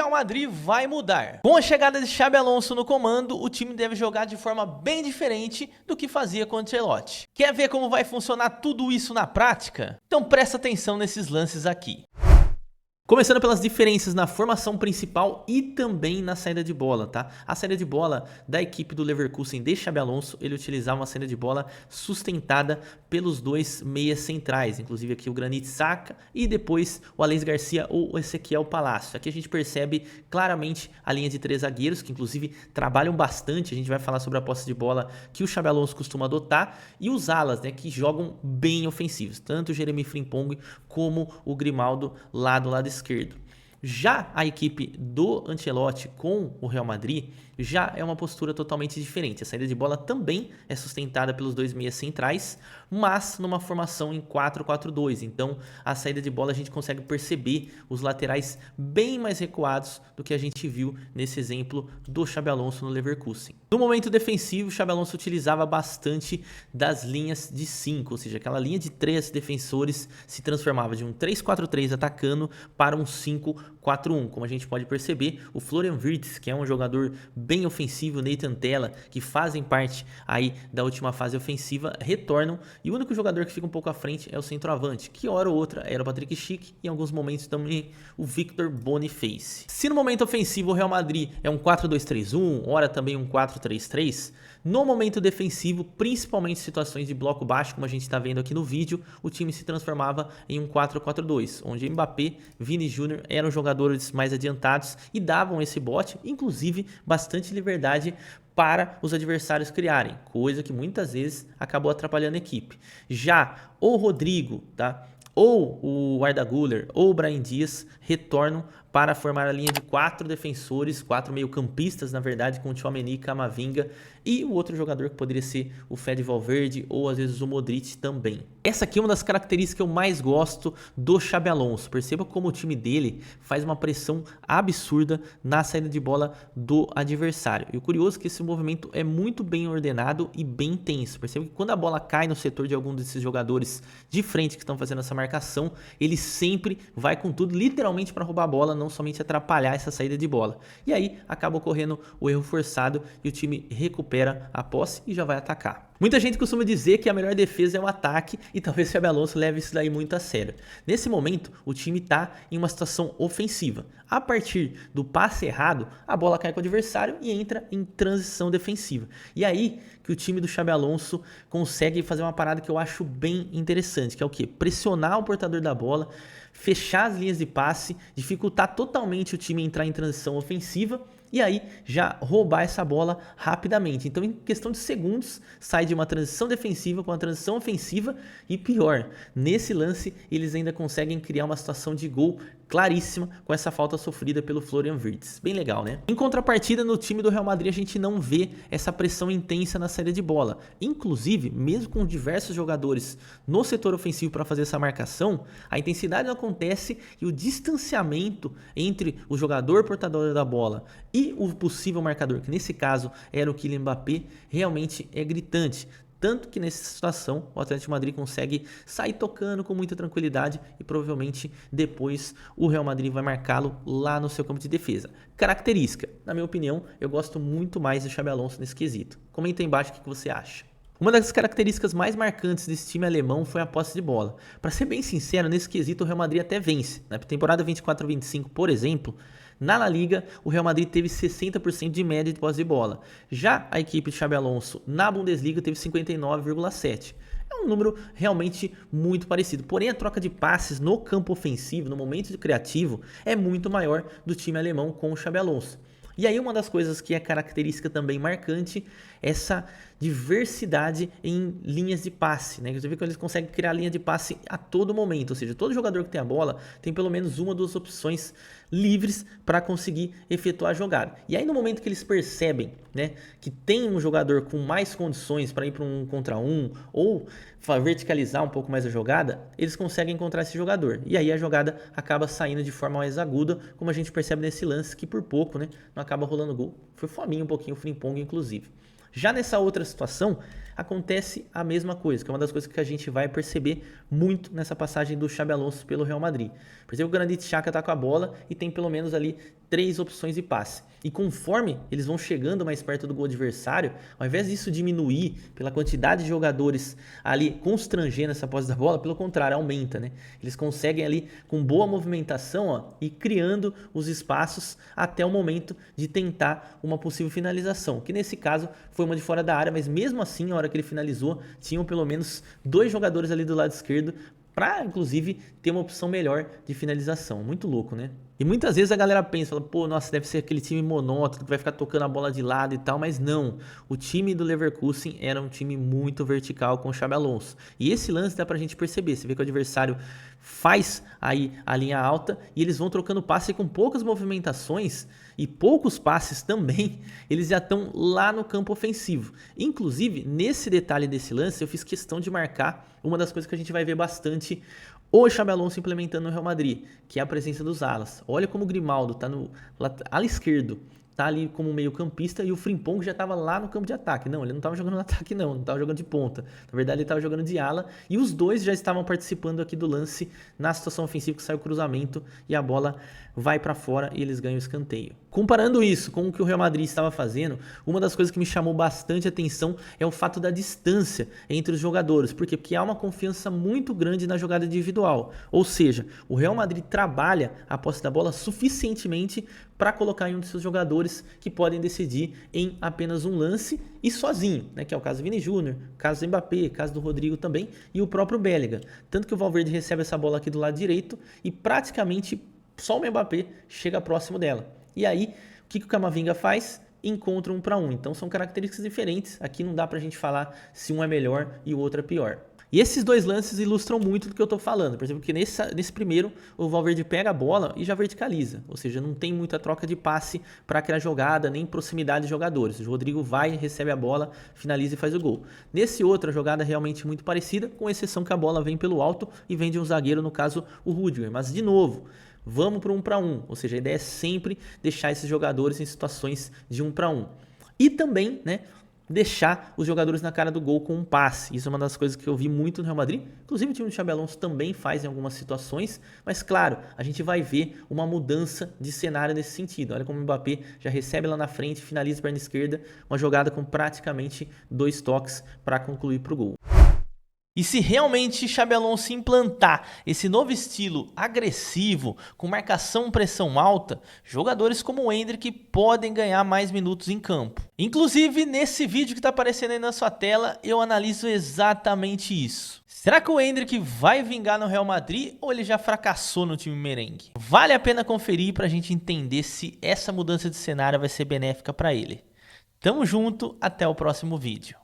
Real Madrid vai mudar. Com a chegada de Xabi Alonso no comando, o time deve jogar de forma bem diferente do que fazia com o Ancelotti. Quer ver como vai funcionar tudo isso na prática? Então presta atenção nesses lances aqui. Começando pelas diferenças na formação principal e também na saída de bola, tá? A saída de bola da equipe do Leverkusen de Xabi Alonso, ele utilizava uma saída de bola sustentada pelos dois meias centrais, inclusive aqui o Granit Xhaka e depois o Alex Garcia ou o Ezequiel Palacio. Aqui a gente percebe claramente a linha de três zagueiros, que inclusive trabalham bastante, a gente vai falar sobre a posse de bola que o Xabi Alonso costuma adotar, e os alas, né, que jogam bem ofensivos, tanto o Jeremy Frimpong como o Grimaldo lá do lado esquerdo. Já a equipe do Ancelotti com o Real Madrid já é uma postura totalmente diferente. A saída de bola também é sustentada pelos dois meias centrais, mas numa formação em 4-4-2. Então a saída de bola a gente consegue perceber os laterais bem mais recuados do que a gente viu nesse exemplo do Xabi Alonso no Leverkusen. No momento defensivo, o Xabi Alonso utilizava bastante das linhas de 5, ou seja, aquela linha de 3 defensores se transformava de um 3-4-3 atacando para um 5-4-1. Como a gente pode perceber, o Florian Wirtz, que é um jogador bem ofensivo, o Nathan Tella, que fazem parte aí da última fase ofensiva, retornam, e o único jogador que fica um pouco à frente é o centroavante, que hora ou outra era o Patrick Schick e em alguns momentos também o Victor Boniface. Se no momento ofensivo o Real Madrid é um 4-2-3-1, ora também um 4-3-3, no momento defensivo, principalmente em situações de bloco baixo, como a gente está vendo aqui no vídeo, o time se transformava em um 4-4-2, onde Mbappé, Vini Júnior eram jogadores mais adiantados e davam esse bote, inclusive bastante liberdade para os adversários criarem, coisa que muitas vezes acabou atrapalhando a equipe. Já o Rodrigo, tá? Ou o Arda Güler ou o Brahim Dias retornam para formar a linha de 4 defensores, 4 meio-campistas, na verdade, com o Tchouaméni, Camavinga e o outro jogador que poderia ser o Fede Valverde ou às vezes o Modric também. Essa aqui é uma das características que eu mais gosto do Xabi Alonso. Perceba como o time dele faz uma pressão absurda na saída de bola do adversário. E o curioso é que esse movimento é muito bem ordenado e bem intenso. Perceba que quando a bola cai no setor de algum desses jogadores de frente que estão fazendo essa marcação, ele sempre vai com tudo, literalmente para roubar a bola, não somente atrapalhar essa saída de bola. E aí acaba ocorrendo o erro forçado e o time recupera a posse e já vai atacar. Muita gente costuma dizer que a melhor defesa é o ataque e talvez o Xabi Alonso leve isso daí muito a sério. Nesse momento, o time está em uma situação ofensiva. A partir do passe errado, a bola cai com o adversário e entra em transição defensiva. E aí que o time do Xabi Alonso consegue fazer uma parada que eu acho bem interessante, que é o quê? Pressionar o portador da bola, fechar as linhas de passe, dificultar totalmente o time entrar em transição ofensiva e aí já roubar essa bola rapidamente. Então, em questão de segundos, sai de uma transição defensiva para uma transição ofensiva e pior, nesse lance eles ainda conseguem criar uma situação de gol claríssima com essa falta sofrida pelo Florian Wirtz. Bem legal, né? Em contrapartida, no time do Real Madrid a gente não vê essa pressão intensa na saída de bola. Inclusive, mesmo com diversos jogadores no setor ofensivo para fazer essa marcação, a intensidade não acontece e o distanciamento entre o jogador portador da bola e o possível marcador, que nesse caso era o Kylian Mbappé, realmente é gritante. Tanto que nessa situação o Atlético de Madrid consegue sair tocando com muita tranquilidade e provavelmente depois o Real Madrid vai marcá-lo lá no seu campo de defesa. Característica, na minha opinião, eu gosto muito mais do Xabi Alonso nesse quesito. Comenta aí embaixo o que você acha. Uma das características mais marcantes desse time alemão foi a posse de bola. Para ser bem sincero, nesse quesito o Real Madrid até vence. Na temporada 24-25, por exemplo, na La Liga, o Real Madrid teve 60% de média de posse de bola. Já a equipe de Xabi Alonso na Bundesliga teve 59,7%. É um número realmente muito parecido. Porém, a troca de passes no campo ofensivo, no momento de criativo, é muito maior do time alemão com o Xabi Alonso. E aí uma das coisas que é característica também marcante é essa diversidade em linhas de passe, né? Você vê que eles conseguem criar linha de passe a todo momento, ou seja, todo jogador que tem a bola tem pelo menos uma ou duas opções livres para conseguir efetuar a jogada. E aí no momento que eles percebem, né, que tem um jogador com mais condições para ir para um contra um ou verticalizar um pouco mais a jogada, eles conseguem encontrar esse jogador. E aí a jogada acaba saindo de forma mais aguda, como a gente percebe nesse lance que por pouco, né, não acaba rolando gol. Foi fominho um pouquinho o Frimpong, inclusive. Já nessa outra situação, acontece a mesma coisa, que é uma das coisas que a gente vai perceber muito nessa passagem do Xabi Alonso pelo Real Madrid. Percebe que o Granit Xhaka tá com a bola e tem pelo menos ali 3 opções de passe. E conforme eles vão chegando mais perto do gol adversário, ao invés disso diminuir pela quantidade de jogadores ali constrangendo essa posse da bola, pelo contrário, aumenta, né? Eles conseguem ali, com boa movimentação, ó, ir criando os espaços até o momento de tentar uma possível finalização, que nesse caso foi uma de fora da área, mas mesmo assim, a hora que ele finalizou, tinham pelo menos 2 jogadores ali do lado esquerdo para, inclusive, ter uma opção melhor de finalização. Muito louco, né? E muitas vezes a galera pensa, fala, pô, nossa, deve ser aquele time monótono que vai ficar tocando a bola de lado e tal, mas não. O time do Leverkusen era um time muito vertical com o Xabi Alonso. E esse lance dá pra gente perceber. Você vê que o adversário faz aí a linha alta e eles vão trocando passe com poucas movimentações e poucos passes também, eles já estão lá no campo ofensivo. Inclusive, nesse detalhe desse lance, eu fiz questão de marcar uma das coisas que a gente vai ver bastante o Xabi Alonso implementando no Real Madrid, que é a presença dos alas. Olha como o Grimaldo está no ala esquerdo, tá ali como meio campista, e o Frimpong já estava lá no campo de ataque. Não, ele não estava jogando no ataque não estava jogando de ponta. Na verdade ele estava jogando de ala, e os dois já estavam participando aqui do lance na situação ofensiva que sai o cruzamento e a bola vai para fora e eles ganham o escanteio. Comparando isso com o que o Real Madrid estava fazendo, uma das coisas que me chamou bastante atenção é o fato da distância entre os jogadores. Por quê? Porque há uma confiança muito grande na jogada individual. Ou seja, o Real Madrid trabalha a posse da bola suficientemente para colocar em um de seus jogadores que podem decidir em apenas um lance e sozinho, né? Que é o caso do Vini Júnior, caso do Mbappé, caso do Rodrigo também e o próprio Bellingham. Tanto que o Valverde recebe essa bola aqui do lado direito e praticamente só o Mbappé chega próximo dela. E aí, o que o Camavinga faz? Encontra um para um. Então são características diferentes. Aqui não dá pra gente falar se um é melhor e o outro é pior. E esses dois lances ilustram muito do que eu tô falando. Por exemplo, que nesse primeiro, o Valverde pega a bola e já verticaliza. Ou seja, não tem muita troca de passe para aquela jogada, nem proximidade de jogadores. O Rodrigo vai, recebe a bola, finaliza e faz o gol. Nesse outro, a jogada é realmente muito parecida, com exceção que a bola vem pelo alto e vem de um zagueiro, no caso, o Rudiger. Mas, de novo, vamos para um para um. Ou seja, a ideia é sempre deixar esses jogadores em situações de 1 para 1. E também, né, deixar os jogadores na cara do gol com um passe. Isso é uma das coisas que eu vi muito no Real Madrid. Inclusive o time do Xabi Alonso também faz em algumas situações. Mas claro, a gente vai ver uma mudança de cenário nesse sentido. Olha como o Mbappé já recebe lá na frente, finaliza a perna esquerda. Uma jogada com praticamente 2 toques para concluir para o gol. E se realmente Xabi Alonso implantar esse novo estilo agressivo, com marcação pressão alta, jogadores como o Endrick podem ganhar mais minutos em campo. Inclusive, nesse vídeo que está aparecendo aí na sua tela, eu analiso exatamente isso. Será que o Endrick vai vingar no Real Madrid ou ele já fracassou no time merengue? Vale a pena conferir para a gente entender se essa mudança de cenário vai ser benéfica para ele. Tamo junto, até o próximo vídeo.